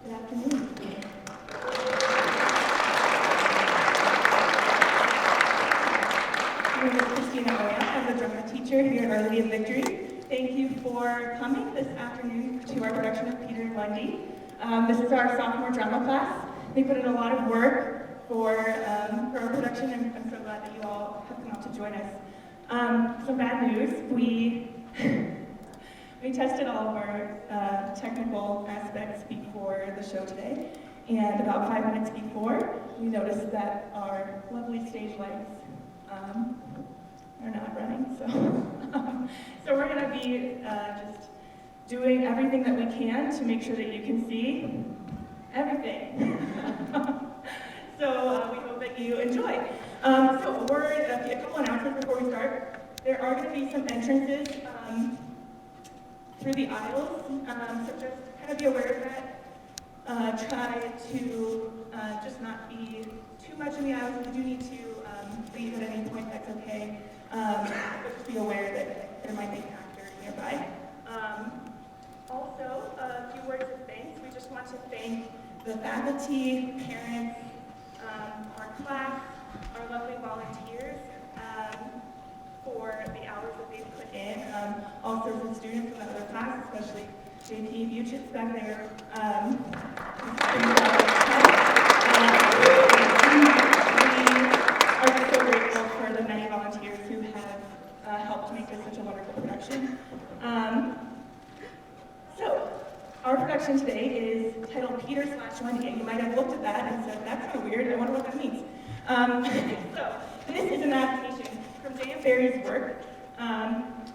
Good afternoon. My name is Christina Oya. I'm the drama teacher here at Our Lady of Victory. Thank you for coming this afternoon to our production of Peter and Wendy. This is our sophomore drama class. They put in a lot of work for our production, and I'm so glad that you all have come out to join us. Some bad news. We tested all of our technical aspects before the show today, and about 5 minutes before, we noticed that our lovely stage lights are not running. So we're going to be just doing everything that we can to make sure that you can see everything. So we hope that you enjoy. So a couple announcements before we start. There are going to be some entrances through the aisles, so just kind of be aware of that. Try to just not be too much in the aisles. If you do need to leave at any point, that's okay. But just be aware that there might be an actor nearby. Also, a few words of thanks. We just want to thank the faculty, parents, our class, our lovely volunteers for the hours that they've put in. Also some students from the other class, especially JP Buchitz back there. We are so grateful for the many volunteers who have helped make this such a wonderful production. So, our production today is titled Peter/Wendy, and you might have looked at that and said, that's kind of weird, I wonder what that means. So, this is an adaptation from J.M. Barrie's work,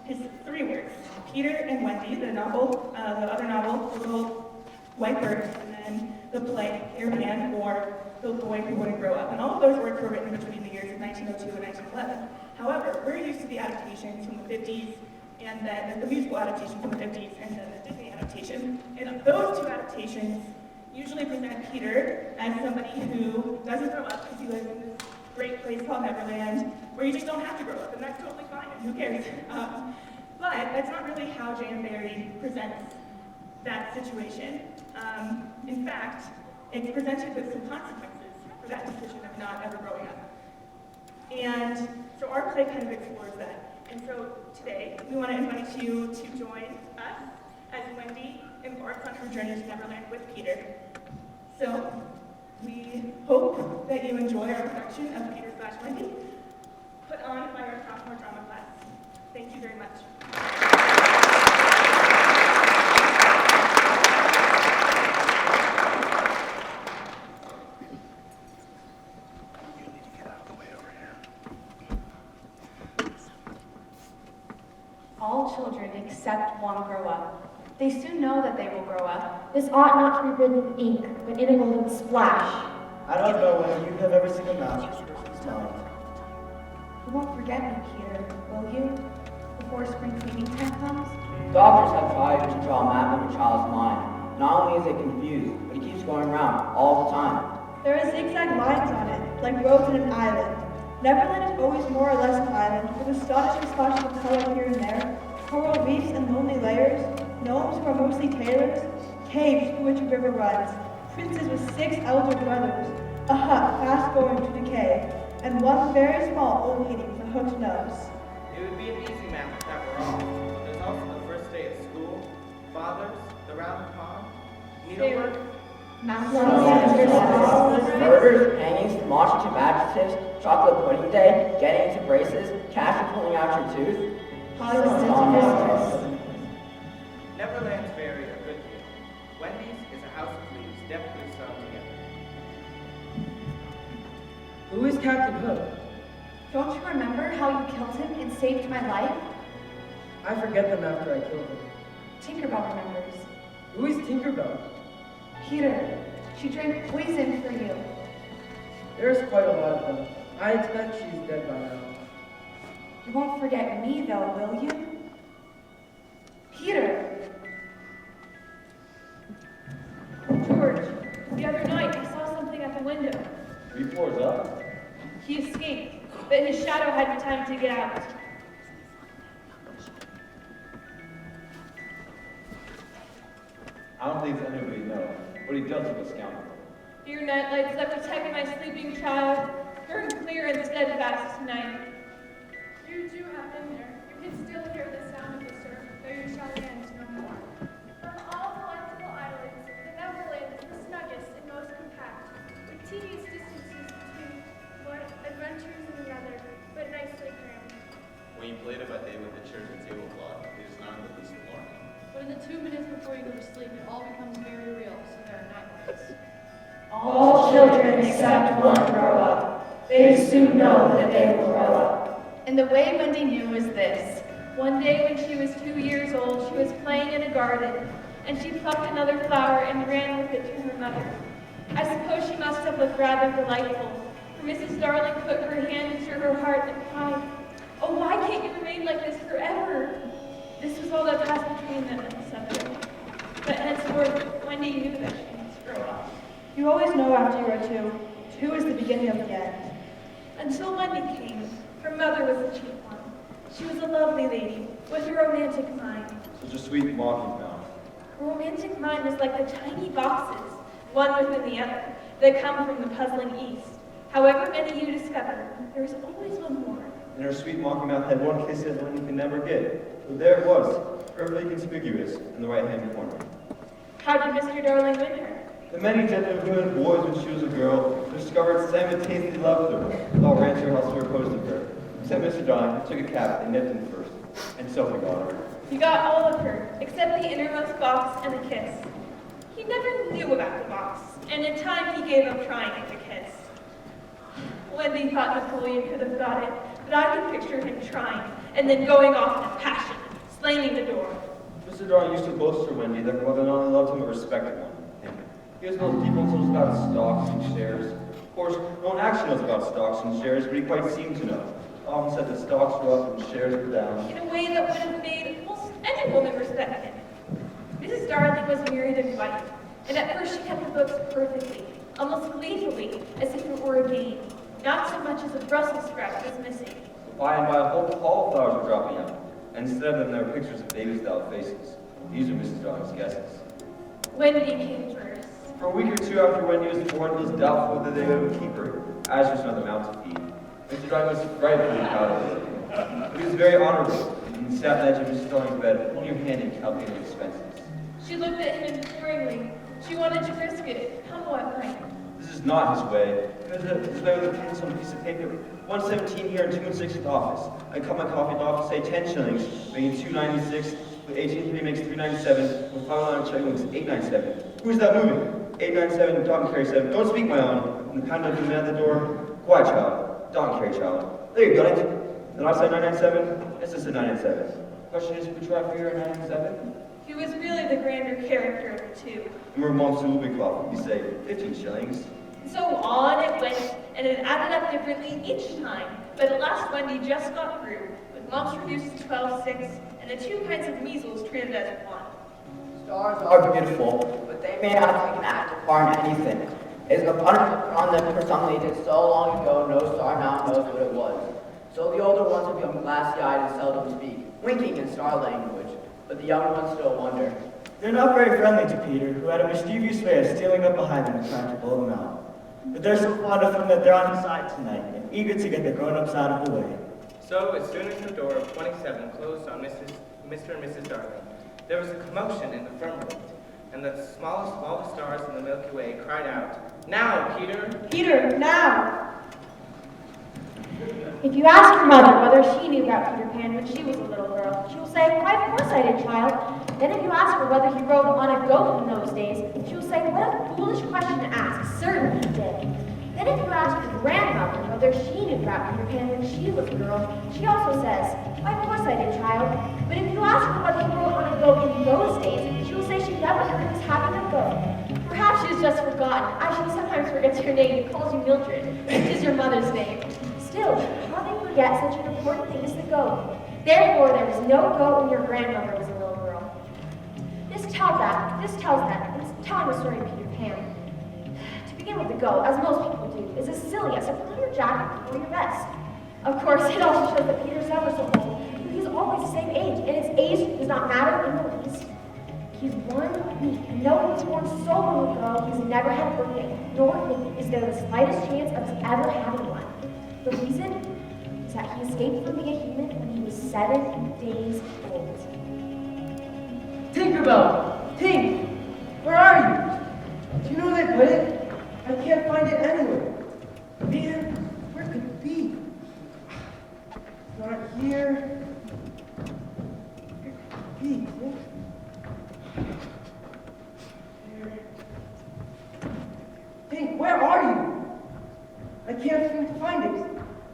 his 3 works, Peter and Wendy, the novel, the other novel, The Little White Bird, and then the play, Airman, or The Boy Who Wouldn't Grow Up. And all of those works were written between the years of 1902 and 1911. However, we're used to the adaptations from the 50s, and then the musical adaptation from the 50s, and then the Disney adaptation. And those 2 adaptations usually present Peter as somebody who doesn't grow up because he lives in this great place called Neverland, where you just don't have to grow up, and that's totally fine, and who cares? But that's not really how J.M. Barrie presents that situation. In fact, it's presented with some consequences for that decision of not ever growing up. And so our play kind of explores that. And so today, we want to invite you to join us as Wendy embarks on her journey to Neverland with Peter. So we hope that you enjoy our production of Peter/Wendy, put on by our sophomore drama class. Thank you very much. All children except one grow up. They soon know that they will grow up. This ought not to be written in ink, but in a golden splash. I don't know whether you have ever seen a mouse smile. You won't forget me, Peter, will you? Before spring cleaning time comes? Doctors have tried to draw a map of a child's mind. Not only is it confused, but it keeps going around all the time. There are zigzag lines on it, like roads in an island. Neverland is always more or less an island, with astonishing splashes of color here and there, coral reefs and lonely layers, gnomes who are mostly tailors, caves through which a river runs, princes with 6 elder brothers, a hut fast going to decay, and one very small old lady with a hooked nose. It would be an easy map if that were all. There's also the first day of school, fathers, the round pond, needlework. Murders, hangings, demonstrative adjectives, chocolate pudding day, getting into braces, cash for pulling out your tooth. Neverland's very a good deal. Wendy's is a house of leaves, deftly sewn together. Who is Captain Hook? Don't you remember how you killed him and saved my life? I forget them after I kill them. Tinkerbell remembers. Who is Tinkerbell? Peter, she drank poison for you. There's quite a lot of them. I expect she's dead by now. You won't forget me, though, will you? Peter! George, the other night I saw something at the window. 3 floors up? He escaped, but his shadow had time to get out. I don't think anybody knows. What he does with a scoundrel. Dear nightlights that protect my sleeping child, burn clear and steadfast tonight. You too have been there. You can still hear the sound of the surf, though you shall land no more. From all delightful islands, the Neverland is the snuggest and most compact, with tedious distances between one adventures and another, but nicely crammed. When you played about day with the church and table cloth, it is not the least alarming. But in the 2 minutes before you go to sleep, it all becomes very real, so there are nightlights. All children except one grow up. They soon know that they will grow up. And the way Wendy knew was this. One day when she was 2 years old, she was playing in a garden, and she plucked another flower and ran with it to her mother. I suppose she must have looked rather delightful, for Mrs. Darling put her hand into her heart and cried, "Oh, why can't you remain like this forever?" This was all that passed between them and separate. But henceforth, Wendy knew that she must grow up. You always know after you are two. Two is the beginning of the end. Until Wendy came, her mother was the chief one. She was a lovely lady with a romantic mind. Such a sweet mocking mouth. Her romantic mind was like the tiny boxes, one within the other, that come from the puzzling East. However many you discover, there is always one more. And her sweet mocking mouth had one kiss that one could never get. But there it was, perfectly conspicuous, in the right-hand corner. How did Mr. Darling win her? The many gentlemen who had boys when she was a girl discovered simultaneously loved her, all ran to her house to propose to her. Except Mr. Darling, who took a cap and nipped him first, and so he got her. He got all of her, except the innermost box and the kiss. He never knew about the box, and in time he gave up trying the kiss. Wendy thought Napoleon could have got it, but I could picture him trying, and then going off in a passion, slamming the door. Mr. Darling used to boast to Wendy that her mother not only loved him but respected him. He was known people knows about stocks and shares. Of course, no one actually knows about stocks and shares, but he quite seemed to know. Often said that stocks were up and shares were down. In a way that would have made almost any woman respect him. Mrs. Darling was married and white, and at first she kept the books perfectly, almost gleefully, as if it were a game. Not so much as a Brussels sprout was missing. By and by, a whole pall of flowers were dropping out, and instead of them there were pictures of babies without faces. These were Mrs. Darling's guesses. Wendy came first. For a week or two after Wendy was born, it was doubtful whether they would keep her, as was another mouth to feed. Mr. Darling was frightfully proud of it. But he was very honorable, and he sat on the edge of Mrs. Darling's bed, holding her hand and calculating expenses. She looked at him imploringly. She wanted to risk it, come what might. This is not his way. His way with a pencil and a piece of paper. 117 here and 2 and 6 at the office. I cut my coffee at the office, say 10 shillings, making 2.96. With 18.3 makes 3.97. With 5 check makes 8.97. Who's that moving? 8.97, dog and carry 7. Don't speak, my own. And the pound of the man at the door. Quiet, child. Dog and carry, child. There you got it. Then I said 9.97. This is a 9.97. Question is, would you try for your 9.97? He was really the grander character of the two. And we're Monsieur Lubikoff. You say 15 shillings. So on it went, and it added up differently each time. But at last Wendy just got through, with mumps reduced to 12.6, and the 2 kinds of measles treated as 1. Stars are beautiful, but they may not take an active part in anything. It is a punishment put on them for something they did so long ago, no star now knows what it was. So the older ones have become glassy-eyed and seldom speak, winking in star language, but the younger ones still wonder. They're not very friendly to Peter, who had a mischievous way of stealing up behind them and trying to blow them out. But they're so fond of him that they're on his side tonight, and eager to get the grown-ups out of the way. So, as soon as the door of 27 closed on Mr. and Mrs. Darling, there was a commotion in the firmament, and the smallest stars in the Milky Way cried out, "Now, Peter!" Peter, now! If you ask your mother whether she knew about Peter Pan when she was a little girl, she will say, "Why, of course I did, child." Then if you ask her whether he rode on a goat in those days, she will say, "What a foolish question to ask. Certainly he did." Then if you ask your grandmother whether she knew about Peter Pan when she was a girl, she also says, "Why, of course I did, child." But if you ask her whether he rode on a goat in those days, she will say she never heard of his having a goat. Perhaps she has just forgotten. I she sometimes forgets your name and calls you Mildred, which is your mother's name. Still, how can you forget such an important thing as the goat? Therefore, there was no goat when your grandmother was a little girl. This tells that, it's telling the story of Peter Pan. To begin with the goat, as most people do, is as silly as to put on your jacket before your vest. Of course, it also shows that Peter's ever so old, but he's always the same age, and his age does not matter in the least. He's 1 week, and though he was born so long ago, he's never had a birthday, nor is there the slightest chance of us ever having one. The reason is that he escaped from being a human when he was 7 days old. Tinkerbell! Tink! Where are you? Do you know where they put it? I can't find it anywhere. Man, where could it be? Not here. Where could it be? Tink, where are you? I can't seem to find it.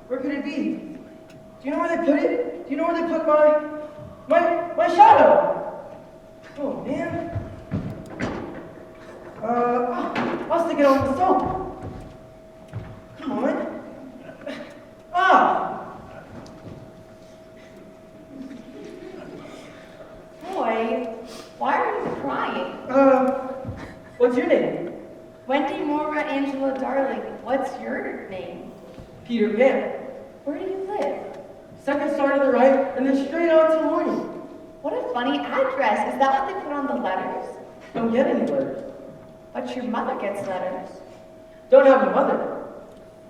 Where could it be? Do you know where they put it? Do you know where they put my shadow? Oh man. I'll stick it on the soap. Come on. Boy, why are you crying? What's your name? Wendy Mora Angela Darling. What's your name? Peter Pan. Where do you live? Second star to the right, and then straight on to the morning. What a funny address. Is that what they put on the letters? Don't get any letters. But your mother gets letters. Don't have a mother.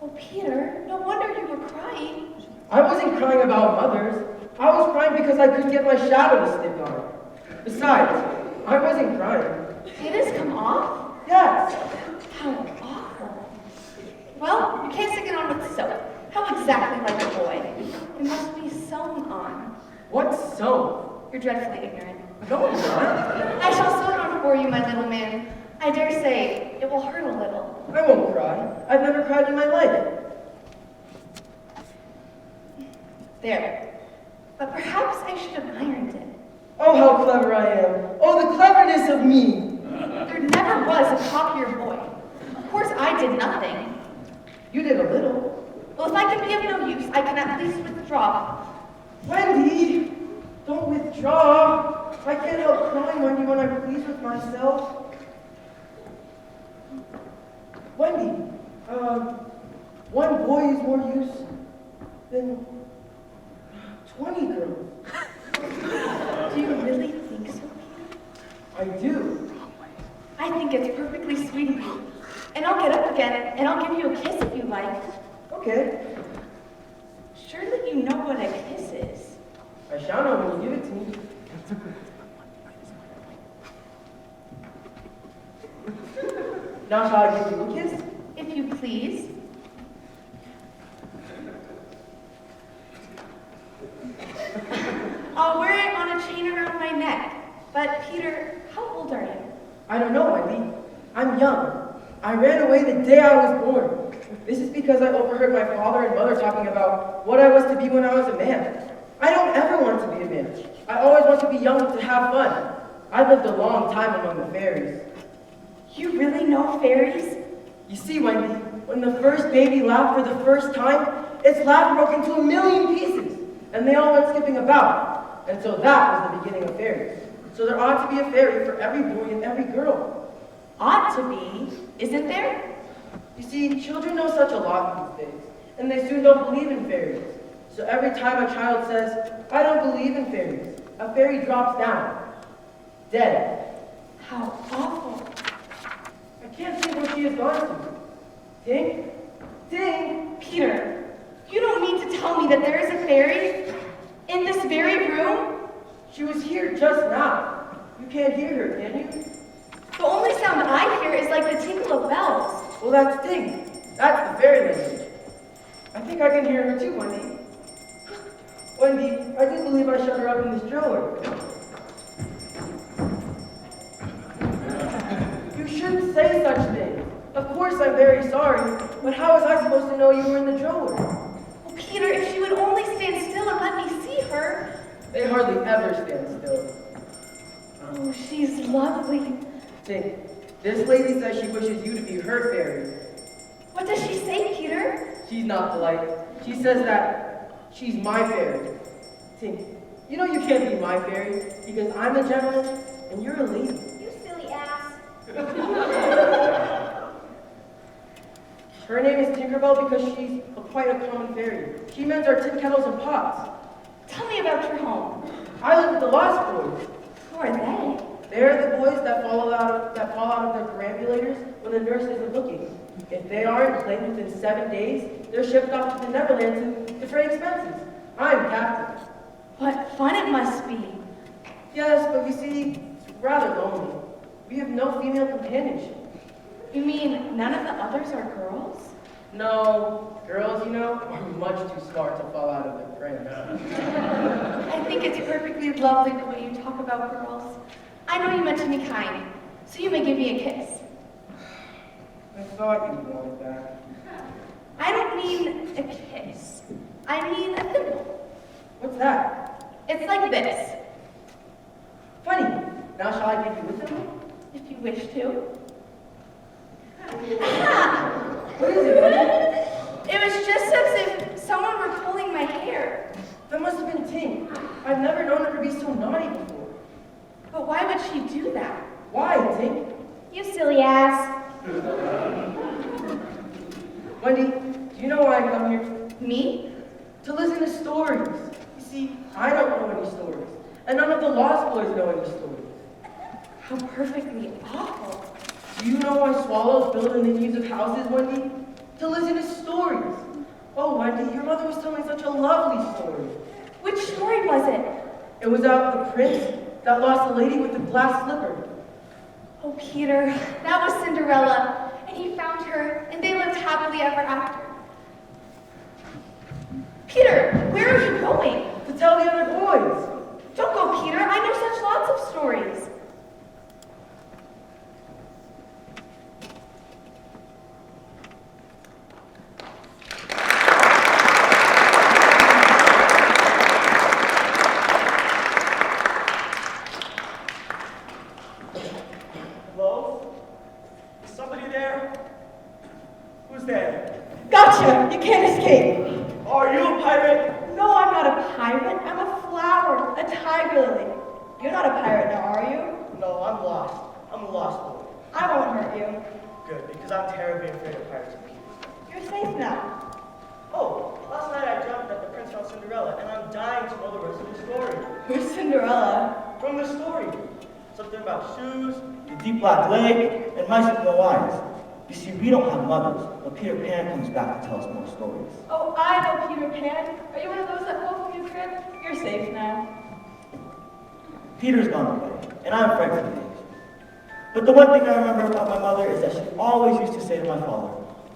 Oh, Peter, no wonder you were crying. I wasn't crying about mothers. I was crying because I couldn't get my shadow to stick on. Besides, I wasn't crying. Did this come off? Yes. How awful. Well, you can't stick it on with soap. How exactly like a boy. It must be sewn on. What's sewn? You're dreadfully ignorant. No, I'm not. I shall sew it on for you, my little man. I dare say it will hurt a little. I won't cry. I've never cried in my life. There. But perhaps I should have ironed it. Oh, how clever I am. Oh, the cleverness of me. There never was a cockier boy. Of course, I did nothing. You did a little. Well, if I can be of no use, I can at least withdraw. Wendy, don't withdraw. I can't help crying, Wendy, when I'm pleased with myself. Wendy, one boy is more use than 20 girls. Do you really think so, Peter? I do. I think it's perfectly sweet of you. And I'll get up again, and I'll give you a kiss if you like. Okay. Surely you know what a kiss is. I shall know when you give it to me. Now shall I give you a kiss? If you please. I'll wear it on a chain around my neck. But Peter, how old are you? I don't know, Wendy. I'm young. I ran away the day I was born. This is because I overheard my father and mother talking about what I was to be when I was a man. I don't ever want to be a man. I always want to be young to have fun. I lived a long time among the fairies. You really know fairies? You see, Wendy, when the first baby laughed for the first time, its laugh broke into 1,000,000 pieces, and they all went skipping about. And so that was the beginning of fairies. So there ought to be a fairy for every boy and every girl. Ought to be, isn't there? You see, children know such a lot these days, and they soon don't believe in fairies. So every time a child says, I don't believe in fairies, a fairy drops down, dead. How awful. I can't think where she has gone to. Tink? Tink? Peter, you don't mean to tell me that there is a fairy in this very room? She was here just now. You can't hear her, can you? The only sound I hear is like the tinkle of bells. Well, that's Tink. That's the fairy language. I think I can hear her too, Wendy. Wendy, I do believe I shut her up in this drawer. You shouldn't say such things. Of course I'm very sorry, but how was I supposed to know you were in the drawer? Well, Peter, if she would only stand still and let me see her. They hardly ever stand still. Oh, she's lovely. Tink, this lady says she wishes you to be her fairy. What does she say, Peter? She's not polite. She says that she's my fairy. Tink, you know you can't be my fairy because I'm a gentleman and you're a lady. You silly ass. Her name is Tinkerbell because she's quite a common fairy. She mends our tin kettles and pots. Tell me about your home. I live with the Lost Boys. Who are they? They They're the boys that fall out of their perambulators when the nurse isn't looking. If they aren't claimed within 7 days, they're shipped off to the Neverland to defray expenses. I'm captain. What fun it must be. Yes, but you see, it's rather lonely. We have no female companionship. You mean none of the others are girls? No, girls, are much too smart to fall out of their prams. I think it's perfectly lovely the way you talk about girls. I know you meant to be kind, so you may give me a kiss. I thought you wanted that. I don't mean a kiss. I mean a thimble. What's that? It's like this, Funny. Now shall I give you a thimble? if you wish to. What is it, Wendy? It was just as if someone were pulling my hair. That must have been Tink. I've never known her to be so naughty before. But why would she do that? Why, Tink? You silly ass. Wendy, do you know why I come here? Me? To listen to stories. You see, I don't know any stories. And none of the Lost Boys know any stories. How perfectly awful. Do you know why swallows build in the eaves of houses, Wendy? To listen to stories. Oh, Wendy, your mother was telling such a lovely story. Which story was it? It was about the prince that lost the lady with the glass slipper. Oh, Peter, that was Cinderella, and he found her, and they lived happily ever after. Peter, where are you going? To tell the other boys. Don't go, Peter. I know such lots of stories. Hello? Is somebody there? Who's there? Gotcha! You can't escape. Are you a pirate? No, I'm not a pirate. I'm a flower, a tiger lily. You're not a pirate now, are you? No, I'm lost. I'm a lost boy. I won't hurt you. Good, because I'm terribly afraid of pirates and people. You're safe now. Oh, last night I dreamt that the prince found Cinderella, and I'm dying to know the rest of the story. Who's Cinderella? From the story. Something about shoes, the deep black lake, and mice with no eyes. You see, we don't have mothers, but Peter Pan comes back to tell us more stories. Oh, I know Peter Pan. Are you one of those that fall from your crib? You're safe now. Peter's gone away, and I'm frightfully aged. But the one thing I remember about my mother is that she always used to say to my father,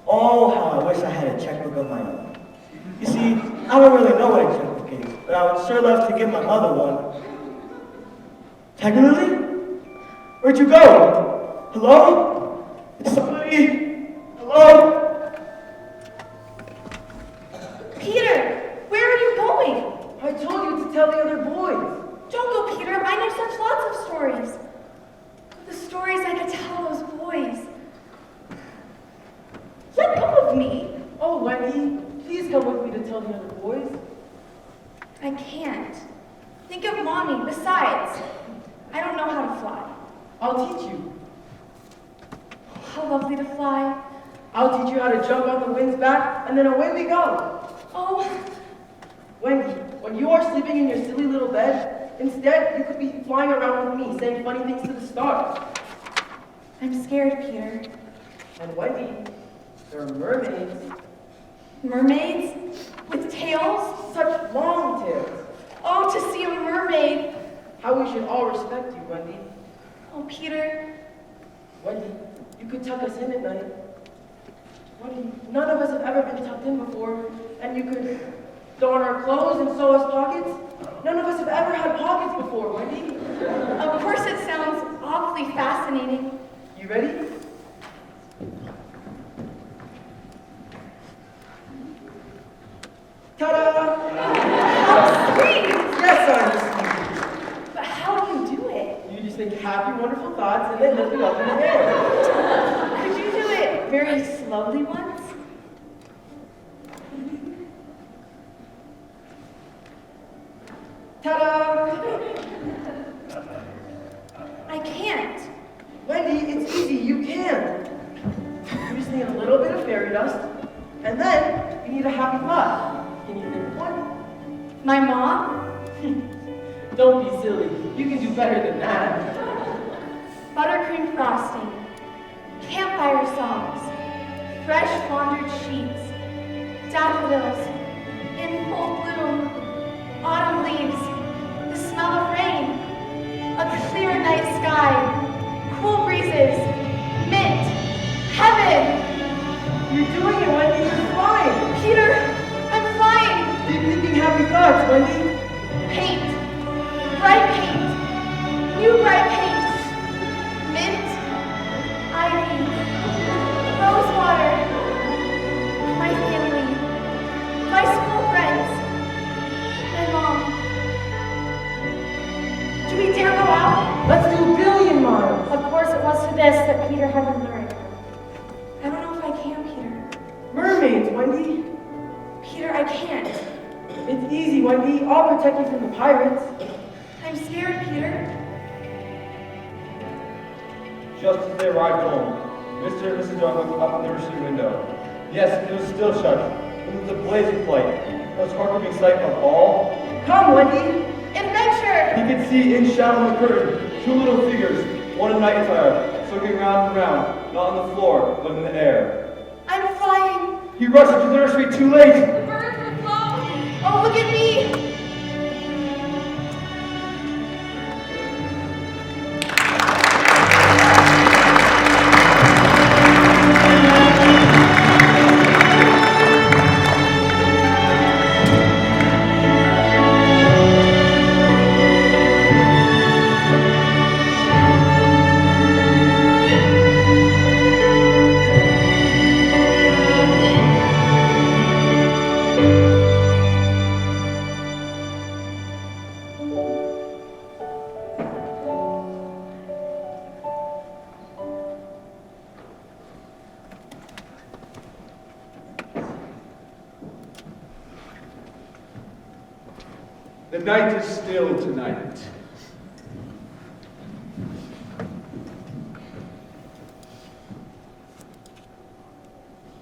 "Oh, how I wish I had a checkbook of my own." You see, I don't really know what a checkbook is, but I would sure love to give my mother one. Tiger Lily? Where'd you go? Hello? Is somebody? Hello? Peter, where are you going? I told you to tell the other boys. Don't go, Peter. I know such lots of stories. The stories I could tell those boys. Let go of me. Oh, Wendy, please come with me to tell the other boys. I can't. Think of Mommy. Besides, I don't know how to fly. I'll teach you. How lovely to fly. I'll teach you how to jump on the wind's back, and then away we go. Oh, Wendy, when you are sleeping in your silly little bed, instead you could be flying around with me, saying funny things to the stars. I'm scared, Peter. And Wendy, there are mermaids. Mermaids? With tails? Such long tails. Oh, to see a mermaid. How we should all respect you, Wendy. Oh, Peter. Wendy, you could tuck us in at night. Wendy, none of us have ever been tucked in before, and you could don our clothes and sew us pockets. None of us have ever had pockets before, Wendy. Of course it sounds awfully fascinating. You ready? Ta-da! How sweet! Yes, I'm But how do you do it? sweet. You just think happy, wonderful thoughts and then lift them up in the air. Could you do it very slowly once? Ta-da! I can't. Wendy, it's easy. You can. You just need a little bit of fairy dust, and then you need a happy thought. Can you think of one? My mom? Don't be silly. You can do better than that. buttercream frosting, campfire songs, fresh laundered sheets, daffodils in full bloom, autumn leaves, the smell of rain, a clear night sky, cool breezes, mint, heaven. You're doing it, Wendy. You're flying. Peter, I'm flying. Keep thinking happy thoughts, Wendy. Paint, bright paint, new bright paint, mint, ivy, rose water, my family, my school friends, my mom. Do we dare go out? Let's do 1 billion miles. Of course it was to this that Peter had been lured. I don't know if I can, Peter. Mermaids, Wendy. Peter, I can't. It's easy, Wendy. I'll protect you from the pirates. I'm scared, Peter. Just as they arrived home, Mr. and Mrs. Darling looked up in the nursery window. Yes, it was still shut, but it was a blazing light. It was hard to sight of all. Come, Wendy. Adventure! He could see in shadow of the curtain 2 little figures, one in night attire, circling round and round, not on the floor, but in the air. I'm flying. He rushed into the nursery too late. The birds were flown. Oh, look at me. The night is still tonight.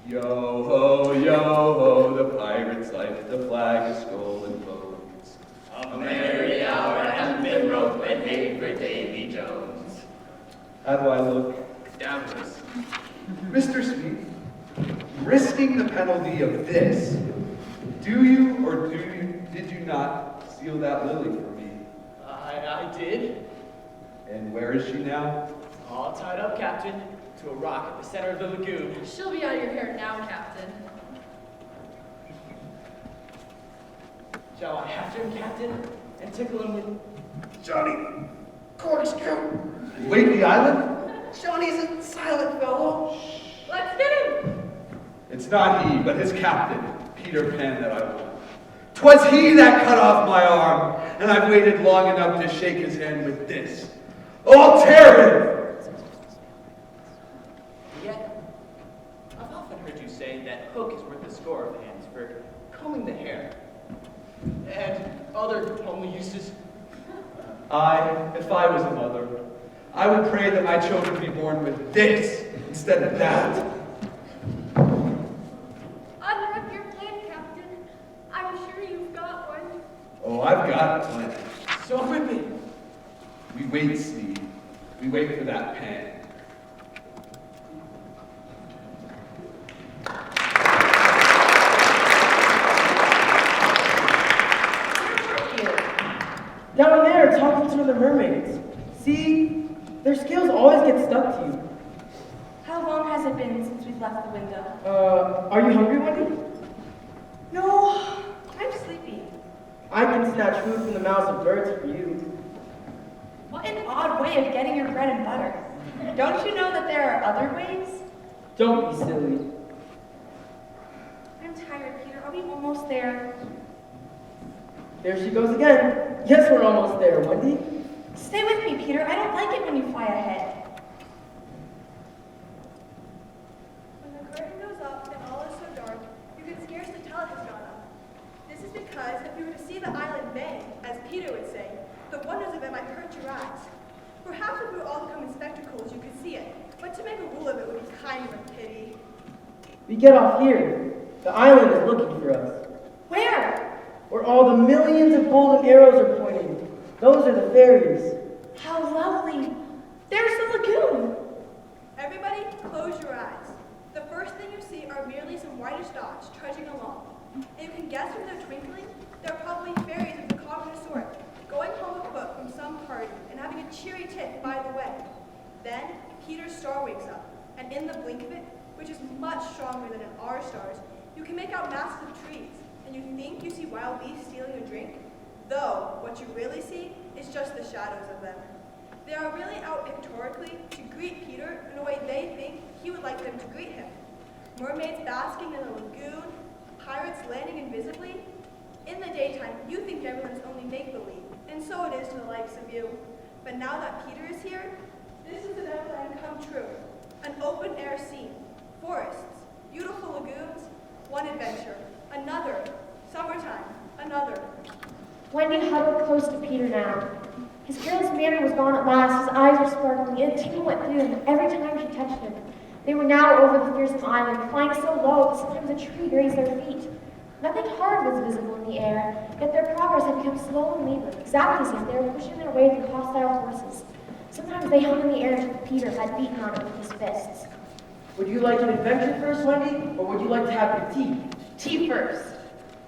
Yo ho, the pirate's life, the flag is golden boats. A merry hour hath been wrote by favorite Davy Jones. How do I look? Doubtless. Mr. Sweet, risking the penalty of this, do you or did you not steal that lily for me? I did. And where is she now? All tied up, Captain, to a rock at the center of the lagoon. She'll be out of your hair now, Captain. Shall I after him, Captain, and tickle him with Johnny, corkscrew? wait the island? Johnny's a silent fellow. Let's get him. It's not he, but his captain, Peter Pan, that I want. 'Twas he that cut off my arm, and I've waited long enough to shake his hand with this. I'll tear him! Yet, I've often heard you say that hook is worth a score of hands for combing the hair. And other homely uses. If I was a mother, I would pray that my children be born with this instead of that. Unwrap your plan, Captain. I'm sure you've got one. Oh, I've got a plan. So whip it. We wait, Sneed. We wait for that pan. Down there, talking to the mermaids. See? Their scales always get stuck to you. How long has it been since we've left the window? Are you hungry, Wendy? No, I'm sleepy. I can snatch food from the mouths of birds for you. What an odd way of getting your bread and butter. Don't you know that there are other ways? Don't be silly. I'm tired, Peter. Are we almost there? There she goes again. Yes, we're almost there, Wendy. Stay with me, Peter. I don't like it when you fly ahead. When the curtain goes up and all is so dark, you can scarcely tell it has gone up. This is because if you were to see the island may, as Peter would say, the wonders of it might hurt your eyes. Perhaps if we were all to come in spectacles, you could see it, but to make a rule of it would be kind of a pity. We get off here. The island is looking for us. Where? Where all the millions of golden arrows are pointing. Those are the fairies. How lovely. There's the lagoon! Everybody, close your eyes. The first thing you see are merely some whitish dots trudging along. And you can guess from their twinkling, they're probably fairies of the common sort, going home afoot from some party and having a cheery tiff by the way. Then, Peter's star wakes up, and in the blink of it, which is much stronger than in our stars, you can make out masses of trees, and you think you see wild beasts stealing a drink, though what you really see is just the shadows of them. They are really out pictorically to greet Peter in a way they think he would like them to greet him. Mermaids basking in the lagoon, pirates landing invisibly. In the daytime, you think Neverland's only make-believe, and so it is to the likes of you. But now that Peter is here, this is the Neverland come true. An open-air scene, forests, beautiful lagoons, one adventure, another, summertime, another. Wendy huddled close to Peter now. His careless manner was gone at last. His eyes were sparkling, and a tingle went through them every time she touched him. They were now over the fearsome island, flying so low that sometimes a tree grazed their feet. Nothing hard was visible in the air, yet their progress had become slow and labored, exactly as if they were pushing their way through hostile forces. Sometimes they hung in the air until Peter had beaten on it with his fists. Would you like an adventure first, Wendy, or would you like to have your tea? Tea first.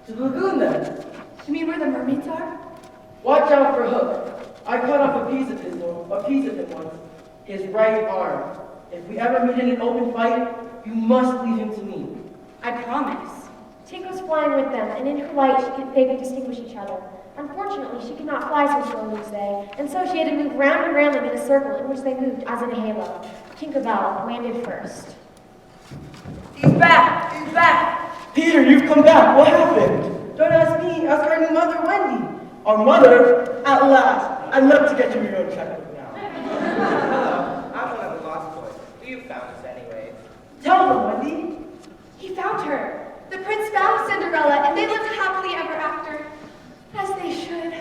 To the lagoon, then. You mean where the mermaids are? Watch out for Hook. I cut off a piece of him once. His right arm. If we ever meet in an open fight, you must leave him to me. I promise. Tink was flying with them, and in her light they could distinguish each other. Unfortunately, she could not fly so slowly as they, and so she had to move round and round them in a circle in which they moved as in a halo. Tinkerbell landed first. He's back! He's back! Peter, you've come back. What happened? Don't ask me. Ask our new mother, Wendy. Our mother? At last. I'd love to get you your own checkbook now. Hello, I'm one of the lost boys. You found us anyway. Tell them, Wendy. He found her. The prince found Cinderella, and they lived happily ever after. As they should.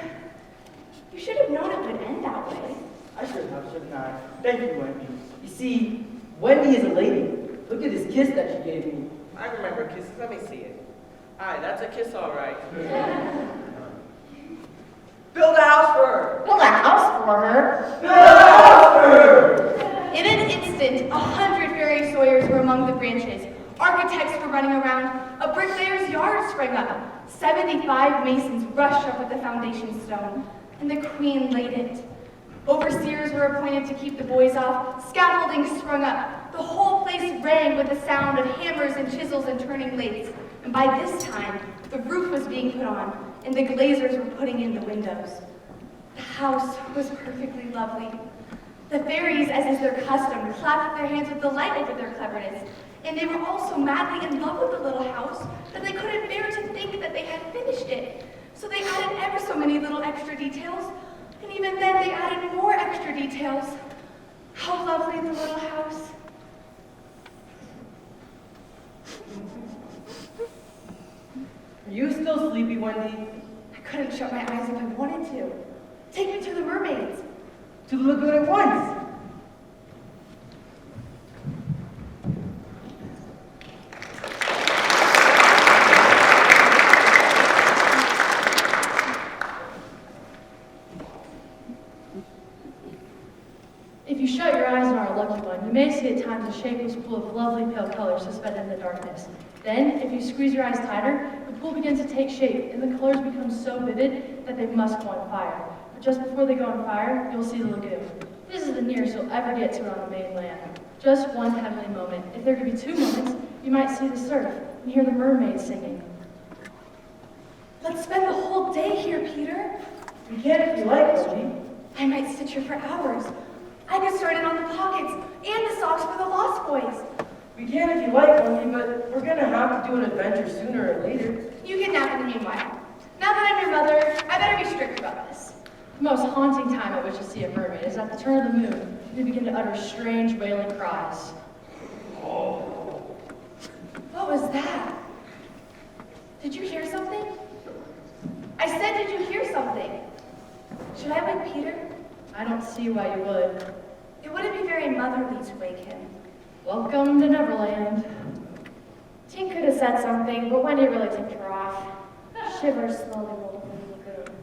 You should have known it would end that way. I should have, shouldn't I? Thank you, Wendy. You see, Wendy is a lady. Look at this kiss that she gave me. I remember kisses. Let me see it. Aye, that's a kiss, all right. Build a house for her. Build a house for her. Build a house for her. In an instant, 100 fairy sawyers were among the branches. Architects were running around. A bricklayer's yard sprang up. 75 masons rushed up with the foundation stone, and the queen laid it. Overseers were appointed to keep the boys off. Scaffolding sprung up. The whole place rang with the sound of hammers and chisels and turning lathes. And by this time, the roof was being put on, and the glazers were putting in the windows. The house was perfectly lovely. The fairies, as is their custom, clapped their hands with delight over their cleverness, and they were all so madly in love with the little house that they couldn't bear to think that they had finished it. So they added ever so many little extra details, and even then they added more extra details. How lovely the little house. Are you still sleepy, Wendy? I couldn't shut my eyes if I wanted to. Take me to the mermaids. To the lagoon at once. If you shut your eyes and are a lucky one, you may see at times a shapeless pool of lovely pale colors suspended in the darkness. Then, if you squeeze your eyes tighter, the pool begins to take shape, and the colors become so vivid that they must go on fire. But just before they go on fire, you'll see the lagoon. This is the nearest you'll ever get to it on the mainland. Just one heavenly moment. If there could be 2 moments, you might see the surf and hear the mermaids singing. Let's spend the whole day here, Peter. You can if you like, Wendy. I might sit here for hours. I could start in on the pockets and the socks for the lost boys. We can if you like, Wendy, but we're gonna have to do an adventure sooner or later. You can nap in the meanwhile. Now that I'm your mother, I better be strict about this. The most haunting time at which to see a mermaid is at the turn of the moon. They begin to utter strange wailing cries. What was that? Did you hear something? I said, did you hear something? Should I wake Peter? I don't see why you would. It wouldn't be very motherly to wake him. Welcome to Neverland. Tink could have said something, but Wendy really tipped her off. Shivers slowly rolled over the lagoon.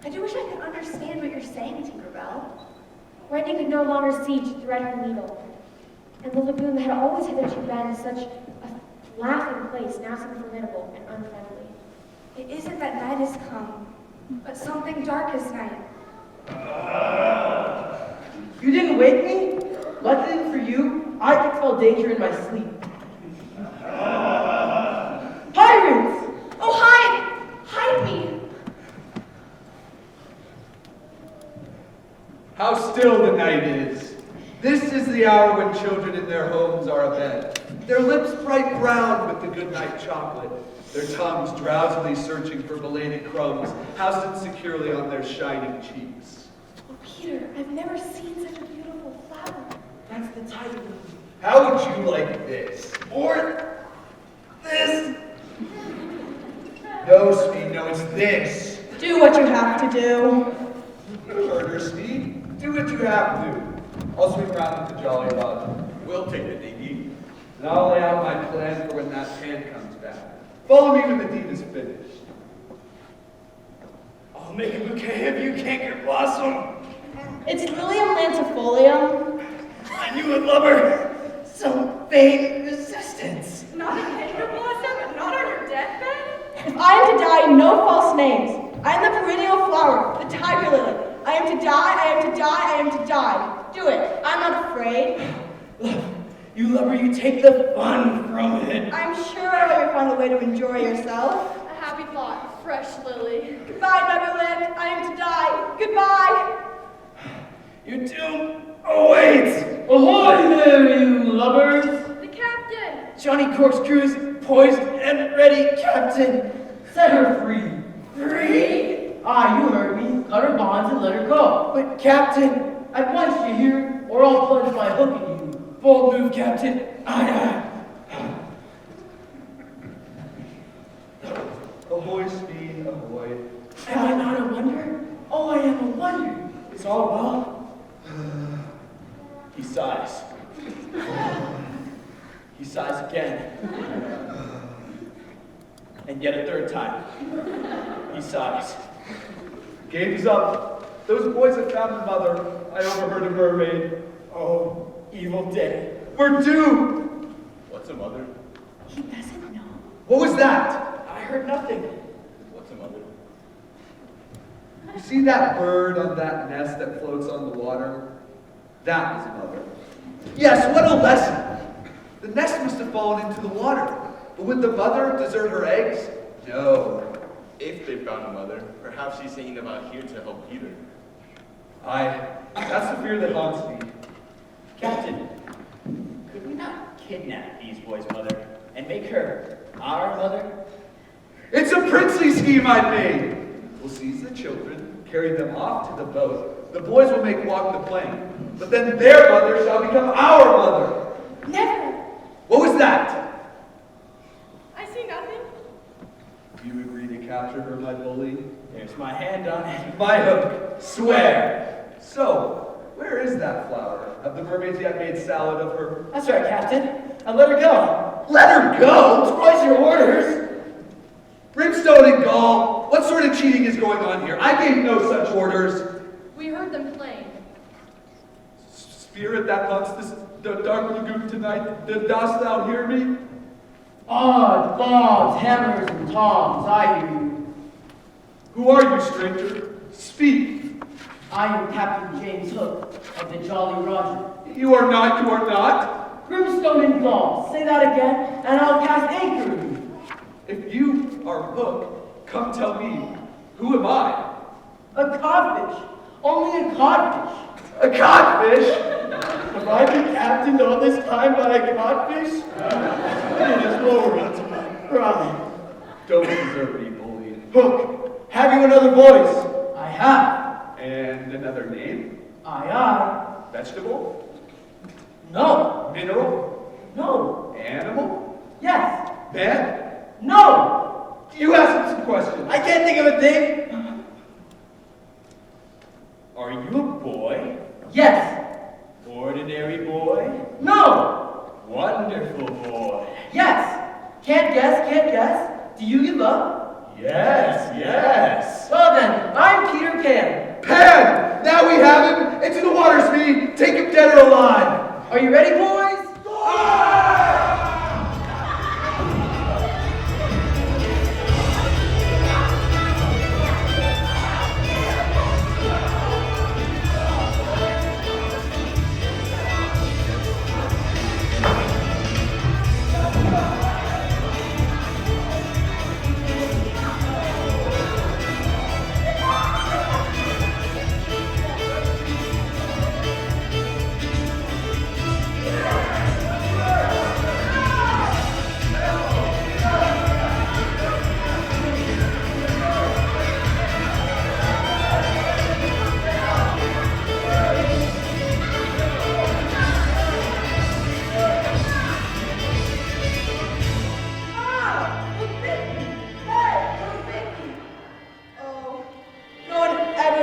I do wish I could understand what you're saying, Tinkerbell. Wendy could no longer see to thread her needle. And the lagoon that had always hitherto been such a laughing place now seemed formidable and unfriendly. It isn't that night has come, but something dark is night. You didn't wake me? Luckily for you, I can smell danger in my sleep. Pirates! Oh, hide! Hide me! How still the night is. This is the hour when children in their homes are abed, their lips bright brown with the goodnight chocolate, their tongues drowsily searching for belated crumbs, housed securely on their shining cheeks. Oh, Peter, I've never seen such a beautiful flower. That's the title. How would you like this? Or this? No, Speed, no, it's this. Do what you have to do. Murder, Speed. Do what you have to. I'll swing around into Jolly Roger. We'll take the DD. And I'll lay out my plan for when that pan comes back. Follow me when the deed is finished. I'll make a bouquet of you, Canker Blossom. It's Lilium lantifolium. I knew it, lover. Some faint resistance. Not a canker blossom? Not on your deathbed? If I am to die, no false names. I am the perennial flower, the tiger lily. I am to die, I am to die, I am to die. Do it. I'm not afraid. You lover, you take the fun from it. I'm sure I will find a way to enjoy yourself. A happy thought, fresh lily. Goodbye, Neverland. I am to die. Goodbye. Your doom awaits. Ahoy there, you lovers! The captain! Johnny Corkscrew is poised and ready, Captain. Set her free. Free? Ah, you heard me. Cut her bonds and let her go. But, Captain. At once, you hear, or I'll plunge my hook in you. Bold move, Captain. Aye, aye. Ahoy, Speed, ahoy. Am I not a wonder? Oh, I am a wonder. Is all well? He sighs. He sighs again. And yet a third time. He sighs. Game's up. Those boys have found the mother. I overheard a mermaid. Oh, evil day. We're doomed. What's a mother? He doesn't know. What was that? I heard nothing. What's a mother? You see that bird on that nest that floats on the water? That was a mother. Yes, what a lesson. The nest must have fallen into the water. But would the mother desert her eggs? No. If they found a mother, perhaps she's hanging about here to help Peter. That's the fear that haunts me. Captain, could we not kidnap these boys' mother and make her our mother? It's a princely scheme I've made. We'll seize the children, carry them off to the boat. The boys will make walk the plank. But then their mother shall become our mother. Never. What was that? I see nothing. You agree to capture her, my bully? There's my hand on it. My hook. Swear. So, where is that flower? Have the mermaids yet made salad of her? That's right, Captain. Now let her go. Let her go? Twice your orders. Brimstone and gall. What sort of cheating is going on here? I gave no such orders. We heard them playing. Spirit that haunts this dark lagoon tonight, dost thou hear me? Odd, bombs, hammers, and tongs, I hear you. Who are you, stranger? Speak. I am Captain James Hook of the Jolly Roger. You are not, you are not. Brimstone and gall, say that again, and I'll cast anchor in you. If you are Hook, come tell me, who am I? A codfish, only a codfish. A codfish? Have I been captained all this time by a codfish? It is lower unto my pride. Don't deserve me, bully. Hook, have you another voice? I have. And another name? Aye. Vegetable? No. Mineral? No. Animal? Yes. Man? No. You asked some questions. I can't think of a thing. Are you a boy? Yes. Ordinary boy? No. Wonderful boy. Yes. Can't guess. Do you give up? Yes. Well then, I'm Peter Pan. Pan! Now we have him! Into the water, Speed! Take him dead or alive! Are you ready, boys?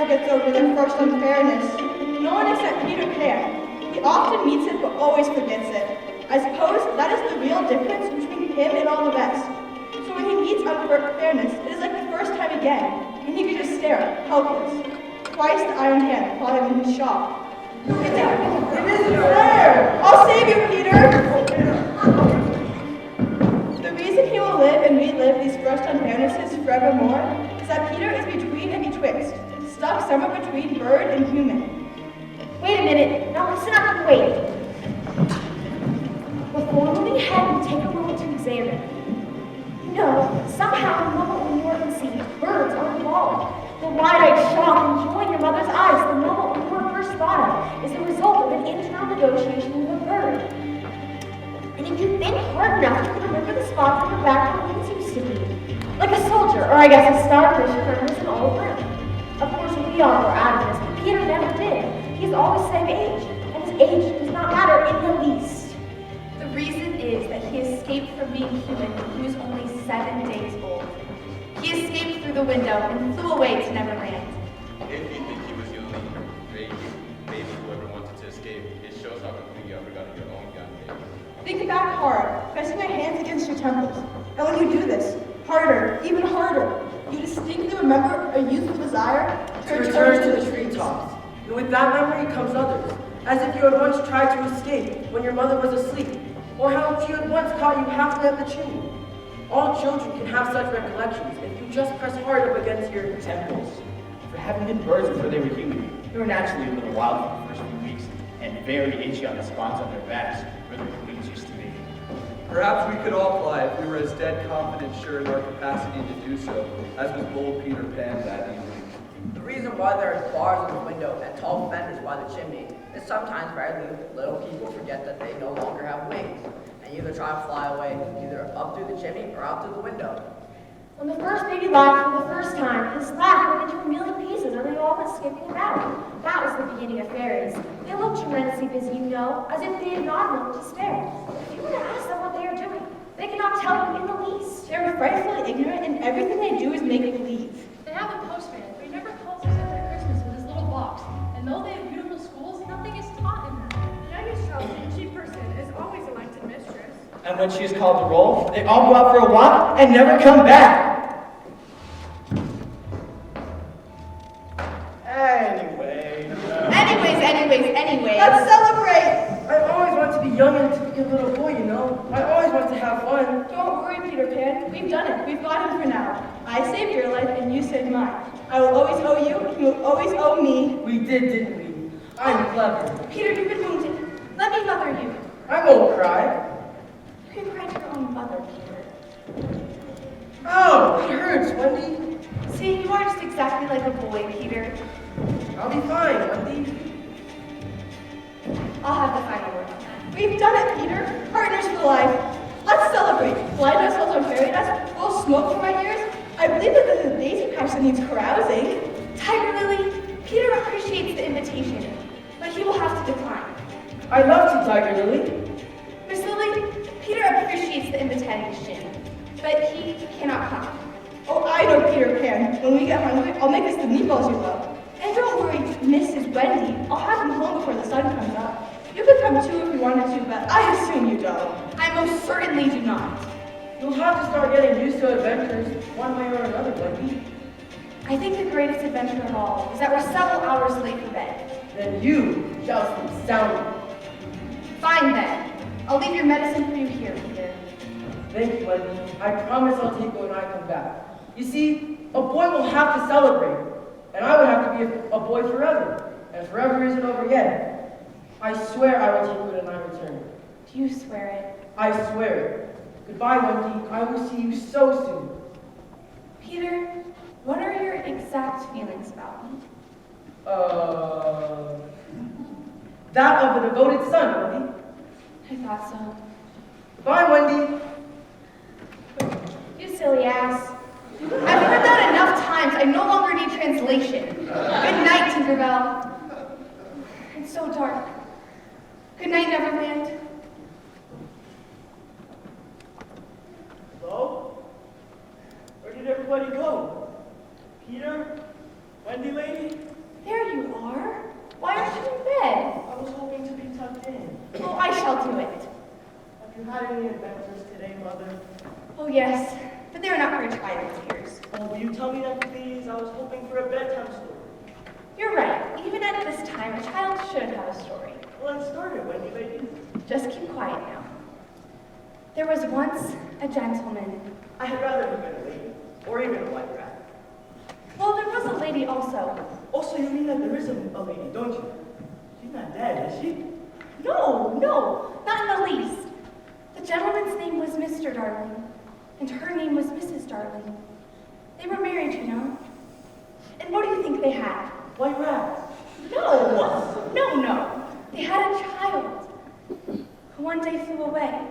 Gets over their first unfairness. No one except Peter Pan. He often meets it, but always forgets it. I suppose that is the real difference between him and all the rest. So when he meets unfairness, it is like the first time again, and he can just stare, helpless. Twice the Iron Hand caught him in his shop. It isn't fair! I'll save you, Peter! The reason he will live and relive these first unfairnesses forevermore is that Peter is between and betwixt. Stuck somewhere between bird and human. Wait a minute. Now listen up and wait. Before moving ahead, we take a moment to examine. You know, somehow the moment when you were conceived, birds are involved. The wide-eyed shock and joy in your mother's eyes the moment when you were first thought of is the result of an internal negotiation with a bird. And if you think hard enough, you can remember the spots on your back where wings used to be. Like a soldier, or I guess a starfish remembers an old limb. Of course, we all were out of this, but Peter never did. He's always the same age, and his age does not matter in the least. The reason is that he escaped from being human when he was only 7 days old. He escaped through the window and flew away to Neverland. If you think he was the only baby who ever wanted to escape, it shows how completely you forgot your own young baby. Think back hard, pressing your hands against your temples. And when you do this, harder, even harder, you distinctly remember a youthful desire to return to the treetops. And with that memory comes others, as if you had once tried to escape when your mother was asleep, or how she had once caught you halfway up the chimney. All children can have such recollections if you just press hard up against your temples. For having been birds before they were human, they were naturally a little wild for the first few weeks, and very itchy on the spots on their backs where their wings used to be. Perhaps we could all fly if we were as dead confident sure in our capacity to do so, as was bold Peter Pan that evening. The reason why there are bars on the window and tall fenders by the chimney is sometimes very little people forget that they no longer have wings, and either try to fly away either up through the chimney or out through the window. When the first baby laughed for the first time, his laugh went into a million pieces and they all went skipping about. That was the beginning of fairies. They looked tremendously busy, you know, as if they had not a moment to spare. If you were to ask them what they are doing, they cannot tell you in the least. They are frightfully ignorant, and everything they do is make believe. They have a postman, but he never calls us in for Christmas with his little box. And though they have beautiful schools, nothing is taught in them. The youngest child, the chief person, is always elected mistress. And when she is called to roll, they all go out for a walk and never come back. Anyways. Let's celebrate! I always want to be young and to be a little boy, you know. I always want to have fun. Don't worry, Peter Pan. We've done it. We've got him for now. I saved your life and you saved mine. I will always owe you, and you will always owe me. We did, didn't we? I'm clever. Peter, you've been wounded. Let me mother you. I won't cry. You can cry to your own mother, Peter. Oh, it hurts, Wendy. See, you are just exactly like a boy, Peter. I'll be fine, Wendy. I'll have the final word. We've done it, Peter. Partners for life. Let's celebrate. Blind ourselves on fairy dust. We'll smoke from our ears. I believe that the daisy patch that needs carousing. Tiger Lily, Peter appreciates the invitation, but he will have to decline. I love to, Tiger Lily. Miss Lily, Peter appreciates the invitation, but he cannot come. Oh, I know Peter Pan. When we get hungry, I'll make us the meatballs you love. And don't worry, Mrs. Wendy. I'll have him home before the sun comes up. You could come too if you wanted to, but I assume you don't. I most certainly do not. You'll have to start getting used to adventures, one way or another, Wendy. I think the greatest adventure of all is that we're several hours late for bed. Then you shall sleep soundly. Fine then. I'll leave your medicine for you here, Peter. Thank you, Wendy. I promise I'll take it when I come back. You see, a boy will have to celebrate, and I would have to be a boy forever, and forever isn't over yet. I swear I will take it when I return. Do you swear it? I swear it. Goodbye, Wendy. I will see you so soon. Peter, what are your exact feelings about me? That of a devoted son, Wendy. I thought so. Bye, Wendy. You silly ass. I've heard that enough times. I no longer need translation. Good night, Tinkerbell. It's so dark. Good night, Neverland. Hello? Where did everybody go? Peter? Wendy lady? There you are. Why aren't you in bed? I was hoping to be tucked in. Oh, I shall do it. Have you had any adventures today, Mother? Oh, yes, but they're not for a child's ears. Oh, will you tell me that, please? I was hoping for a bedtime story. You're right. Even at this time, a child should have a story. Well, then start it, Wendy lady. Just keep quiet now. There was once a gentleman. I had rather have been a lady, or even a white rat. Well, there was a lady also. Also, you mean that there is a lady, don't you? She's not dead, is she? No, not in the least. The gentleman's name was Mr. Darling, and her name was Mrs. Darling. They were married, you know. And what do you think they had? White rat. No. They had a child who one day flew away.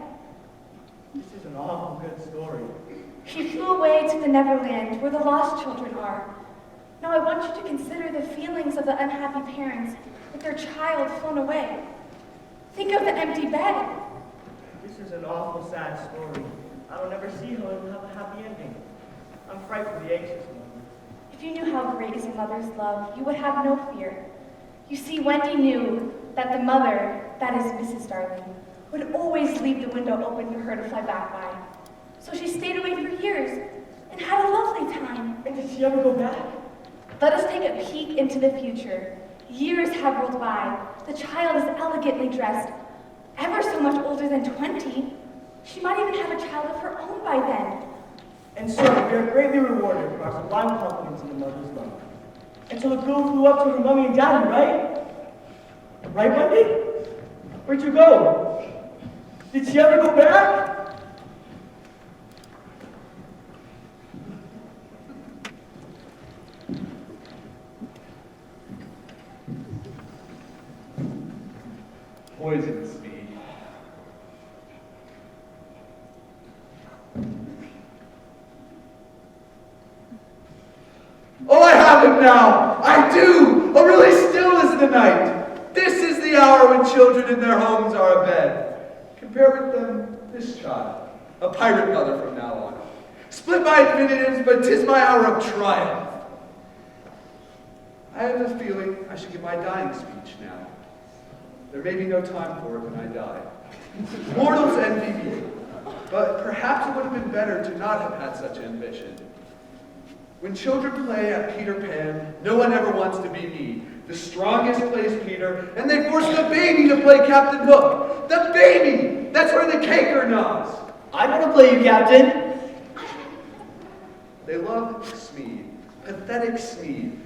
This is an awful good story. She flew away to the Neverland, where the lost children are. Now I want you to consider the feelings of the unhappy parents with their child flown away. Think of the empty bed. This is an awful sad story. I don't ever see her have a happy ending. I'm frightfully anxious, Mother. If you knew how great is a mother's love, you would have no fear. You see, Wendy knew that the mother, that is Mrs. Darling, would always leave the window open for her to fly back by. So she stayed away for years and had a lovely time. And did she ever go back? Let us take a peek into the future. Years have rolled by. The child is elegantly dressed, ever so much older than 20. She might even have a child of her own by then. And so we are greatly rewarded for our sublime confidence in the mother's love. And so the girl flew up to her mommy and daddy, right? Right, Wendy? Where'd you go? Did she ever go back? Poison speed. Oh, I have him now! I do! Oh, really still is the night. This is the hour when children in their homes are abed. Compare with them this child, a pirate mother from now on. Split my infinitives, but 'tis my hour of triumph. I have a feeling I should give my dying speech now. There may be no time for it when I die. Mortals envy me, but perhaps it would have been better to not have had such ambition. When children play at Peter Pan, no one ever wants to be me. The strongest plays Peter, and they force the baby to play Captain Hook. The baby! That's where the caker gnaws. I'm gonna play you, Captain. They love Smead, pathetic Smead,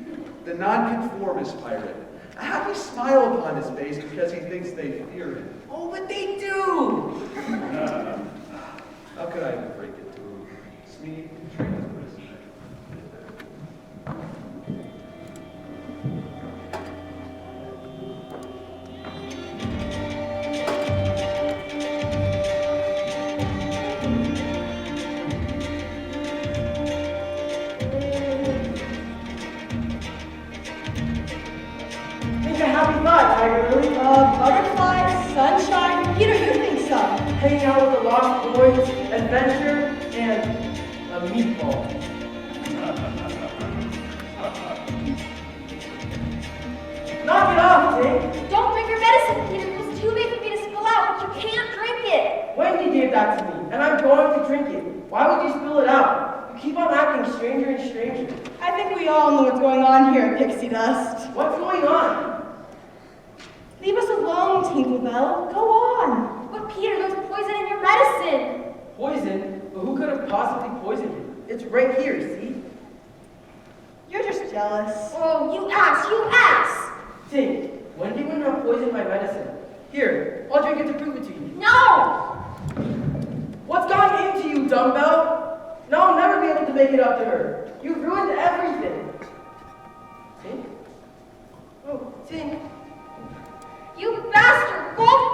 the nonconformist pirate. A happy smile upon his face because he thinks they fear him. Oh, but they do! How could I ever break it to him? Smead, treat him. Butterflies, sunshine. Peter, you think so? Hanging out with the lost boys, adventure, and a meatball. Knock it off, Tink. Don't drink your medicine, Peter. It was too big for me to spill out, but you can't drink it. Wendy gave that to me, and I'm going to drink it. Why would you spill it out? You keep on acting stranger and stranger. I think we all know what's going on here at Pixie Dust. What's going on? Leave us alone, Tinkerbell. Go on. But Peter, there's poison in your medicine. Poison? But who could have possibly poisoned you? It's right here, see? You're just jealous. Oh, you ass! Tink, Wendy wouldn't have poisoned my medicine. Here, I'll drink it to prove it to you. No! What's gone into you, dumbbell? Now I'll never be able to make it up to her. You've ruined everything. Tink? Oh, Tink. You bastard! Gold!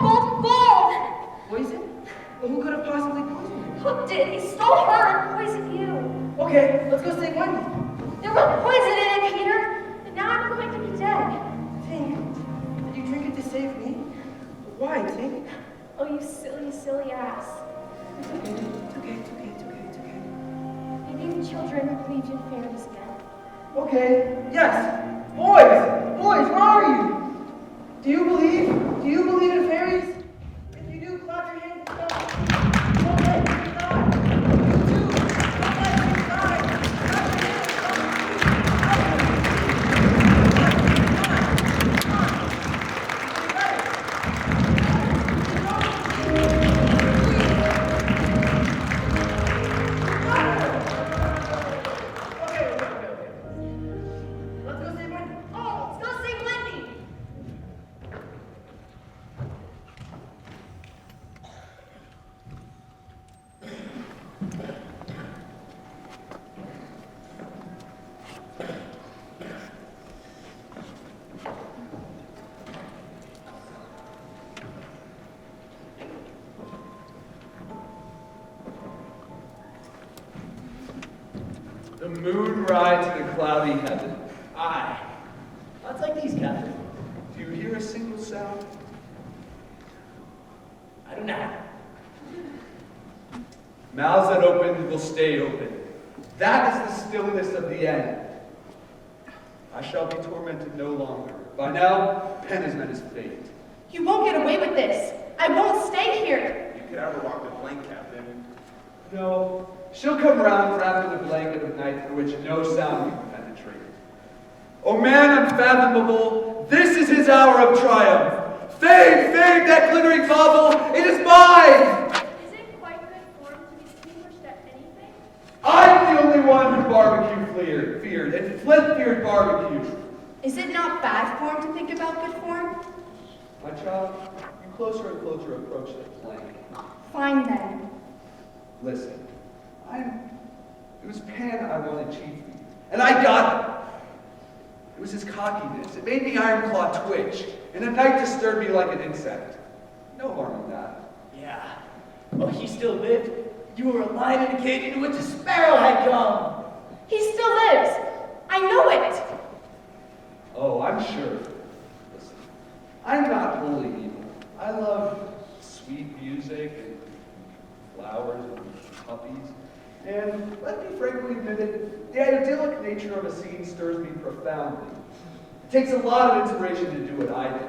Poison? Well, who could have possibly poisoned you? Who did? He stole her and poisoned you. Okay, let's go save Wendy. There was poison in it, Peter. And now I'm going to be dead. Tink, did you drink it to save me? Why, Tink? Oh, you silly ass. It's okay. Maybe the children believed in fairies again. Okay, yes. Boys, where are you? Do you believe in fairies? If you do, clap your hands. Don't let me die. You do. Don't let me die. Clap your hands. Okay. Let's go save Wendy. Oh, let's go save Wendy. The moon rides in a cloudy heaven. Aye. Lots like these, Captain. Do you hear a single sound? I do not. Mouths that open will stay open. That is the stillness of the end. I shall be tormented no longer. By now, pen has met his fate. You won't get away with this. I won't stay here. You could ever walk the plank, Captain. No, she'll come round wrapped in a blanket of night through which no sound can penetrate. O man unfathomable, this is his hour of triumph. Fade, that glittering bauble, it is mine! Is it quite good form to be distinguished at anything? I'm the only one who barbecue feared, and Flint feared barbecue. Is it not bad form to think about good form? My child, you closer and closer approach the plank. Fine then. Listen, it was Pan I wanted chiefly, and I got him. It was his cockiness. It made me Ironclaw twitch, and at night disturbed me like an insect. No harm in that. Yeah. Oh, he still lived. You were a line indicating to which a sparrow had come. He still lives. I know it. Oh, I'm sure. Listen, I'm not wholly evil. I love sweet music and flowers and puppies. And let me frankly admit it, the idyllic nature of a scene stirs me profoundly. It takes a lot of inspiration to do what I do.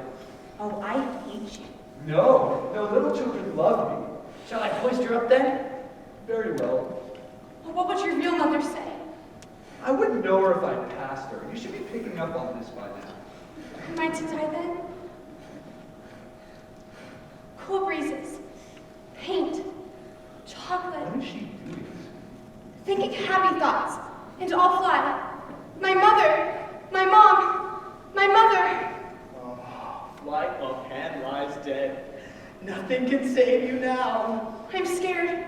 Oh, I hate you. No, little children love me. Shall I hoist her up then? Very well. Well, what would your real mother say? I wouldn't know her if I passed her. You should be picking up on this by now. Am I to die then? Cool breezes, paint, chocolate, What is she doing? thinking happy thoughts, and all fly. My mother, my mom, my mother. Like a Pan lies dead. Nothing can save you now. I'm scared.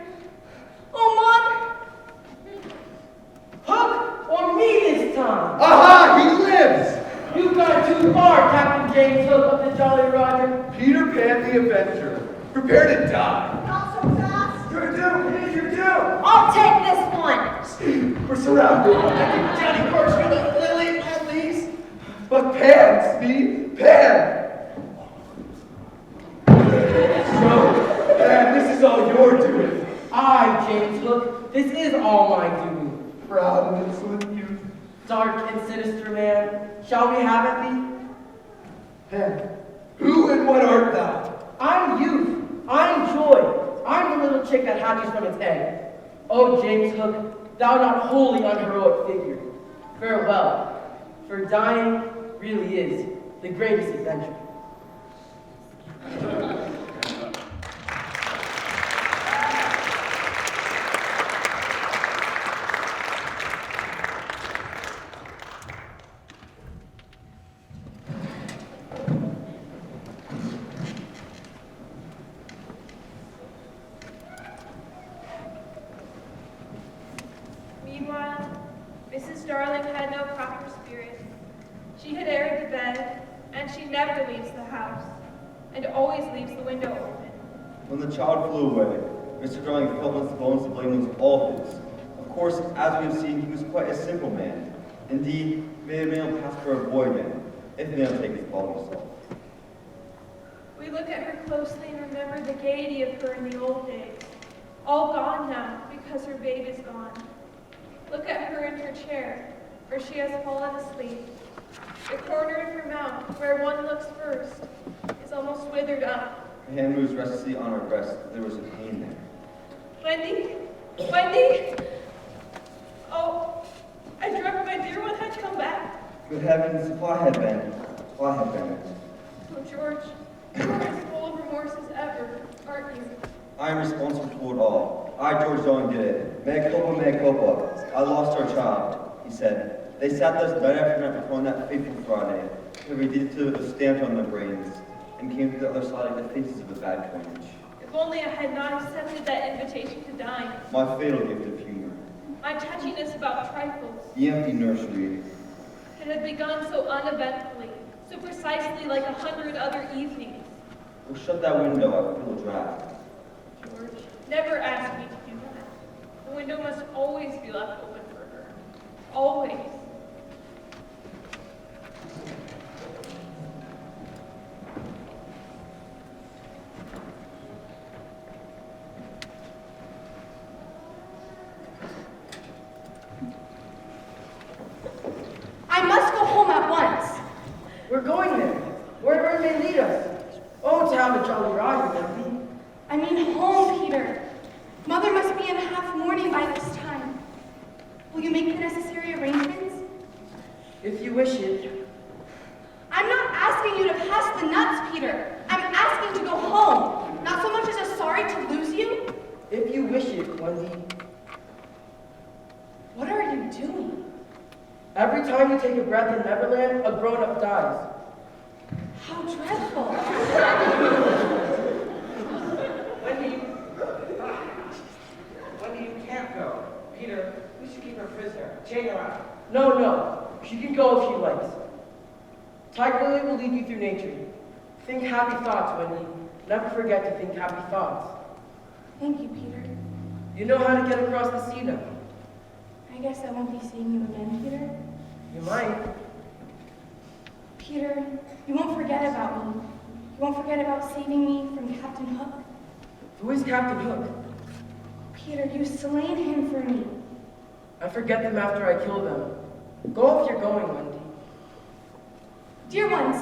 Oh, Hook or me this time? Aha! He lives! You've gone too far, Captain James Hook of the Jolly Roger. Peter Pan the Avenger. Prepare to die. Not so fast. Your due! It is your due! I'll take this one. We're surrounded. Johnny Corks for the lily at least. But Pan, Speed, Pan! So, Pan, this is all you're doing. I, James Hook, this is all my doing. Proud and insolent youth. Dark and sinister man, shall we have it thee? Pan, who and what art thou? I'm youth, I'm joy, I'm the little chick that hatches from its egg. Oh, James Hook, thou not wholly unheroic figure. Farewell, for dying really is the greatest adventure. Meanwhile, Mrs. Darling had no proper spirit. She had aired the bed, and she never leaves the house, and always leaves the window open. When the child flew away, Mr. Darling felt Mr. Bones to blame was all his. Of course, as we have seen, he was quite a simple man. Indeed, may have been able to pass for a boy then, if he didn't take his ball himself. We look at her closely and remember the gaiety of her in the old days, all gone now because her babe is gone. Look at her in her chair, where she has fallen asleep. The corner of her mouth, where one looks first, is almost withered up. Her hand moves restlessly on her breast. There was a pain there. Wendy? Wendy? Oh, I dreamt my dear one had come back. Good heavens, why had been? Why had been? Oh, George, you are as full of remorse as ever, aren't you? I am responsible for it all. I, George Darling, did it. Mea culpa, mea culpa. I lost our child, he said. They sat us night after night before on that fateful Friday. Every detail was stamped on their brains, and came to the other side like the faces of a bad coinage. If only I had not accepted that invitation to dine. My fatal gift of humor. My touchiness about trifles. The empty nursery. It had begun so uneventfully, so precisely like 100 other evenings. Oh, shut that window, I feel a draft. George, never ask me to do that. The window must always be left open for her. Always. I must go home at once. We're going there, wherever it may lead us. Oh, to have a jolly ride, Wendy. I mean home, Peter. Mother must be in half mourning by this time. Will you make the necessary arrangements? If you wish it. I'm not asking you to pass the nuts, Peter. I'm asking to go home. Not so much as a sorry to lose you. If you wish it, Wendy. What are you doing? Every time you take a breath in Neverland, a grown-up dies. How dreadful. Wendy, you can't go. Peter, we should keep her prisoner. Chain her up. No. She can go if she likes. Tiger Lily will lead you through nature. Think happy thoughts, Wendy. Never forget to think happy thoughts. Thank you, Peter. You know how to get across the sea now. I guess I won't be seeing you again, Peter. You might. Peter, you won't forget about me. You won't forget about saving me from Captain Hook. Who is Captain Hook? Peter, you slain him for me. I forget them after I kill them. Go if you're going, Wendy. Dear ones,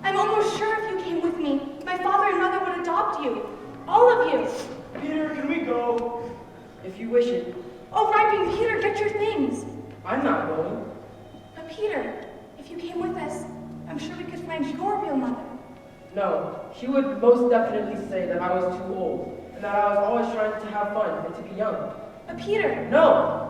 I'm almost sure if you came with me, my father and mother would adopt you. All of you. Peter, can we go? If you wish it. Oh, Riping, Peter, get your things. I'm not going. But Peter, if you came with us, I'm sure we could find your real mother. No, she would most definitely say that I was too old, and that I was always trying to have fun and to be young. But Peter! No!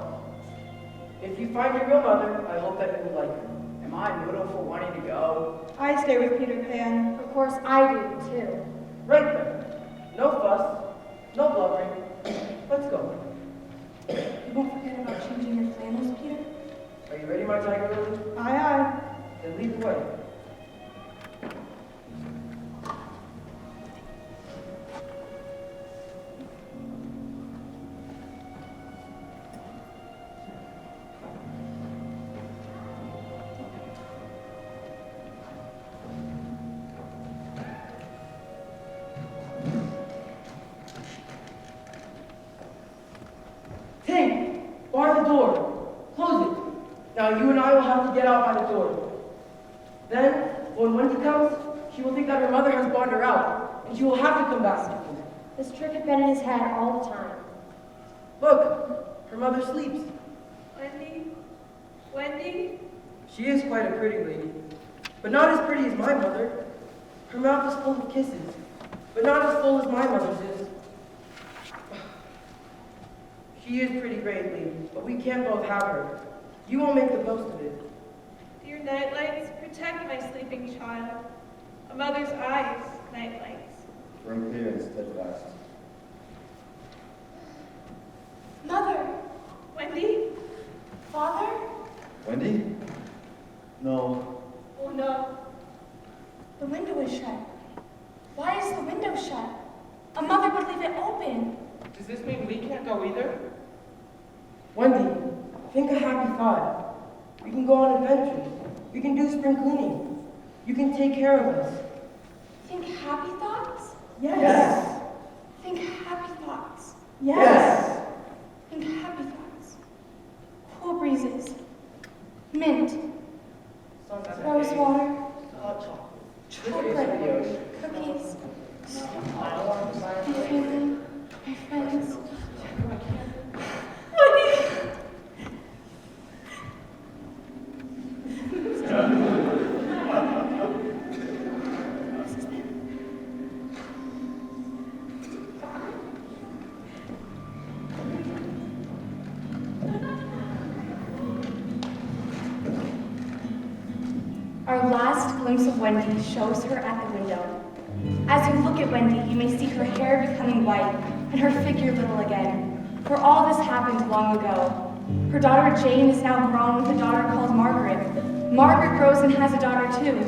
If you find your real mother, I hope that you will like her. Am I little for wanting to go? I stay with Peter Pan. Of course I do, too. Right then. No fuss, no blubbering. Let's go. You won't forget about changing your flannels, Peter? Are you ready, my tiger lily? Aye, aye. Then lead the way. Tink, bar the door. Close it. Now you and I will have to get out by the door. Then, when Wendy comes, she will think that her mother has barred her out, and she will have to come back. This trick had been in his head all the time. Look, her mother sleeps. Wendy? Wendy? She is quite a pretty lady, but not as pretty as my mother. Her mouth is full of kisses, but not as full as my mother's is. She is pretty great, lady, but we can't both have her. You won't make the most of it. Dear nightlights, protect my sleeping child. A mother's eyes, nightlights. Bring clear and steadfast. Mother, Wendy? Father, Wendy? No. Oh no. the window is shut. Why is the window shut? A mother would leave it open. Does this mean we can't go either? Wendy, think a happy thought. We can go on adventures. We can do spring cleaning. You can take care of us. Think happy thoughts? Yes. Think happy thoughts. Yes. Think happy thoughts. Cool breezes. Mint. Rose water. Chocolate. Cookies. My family. My friends. Our last glimpse of Wendy shows her at the window. As you look at Wendy, you may see her hair becoming white and her figure little again. For all this happened long ago. Her daughter Jane is now grown with a daughter called Margaret. Margaret grows and has a daughter too,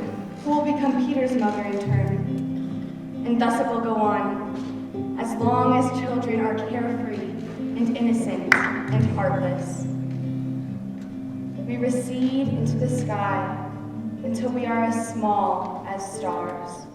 who will become Peter's mother in turn. And thus it will go on, as long as children are carefree and innocent and heartless. We recede into the sky until we are as small as stars.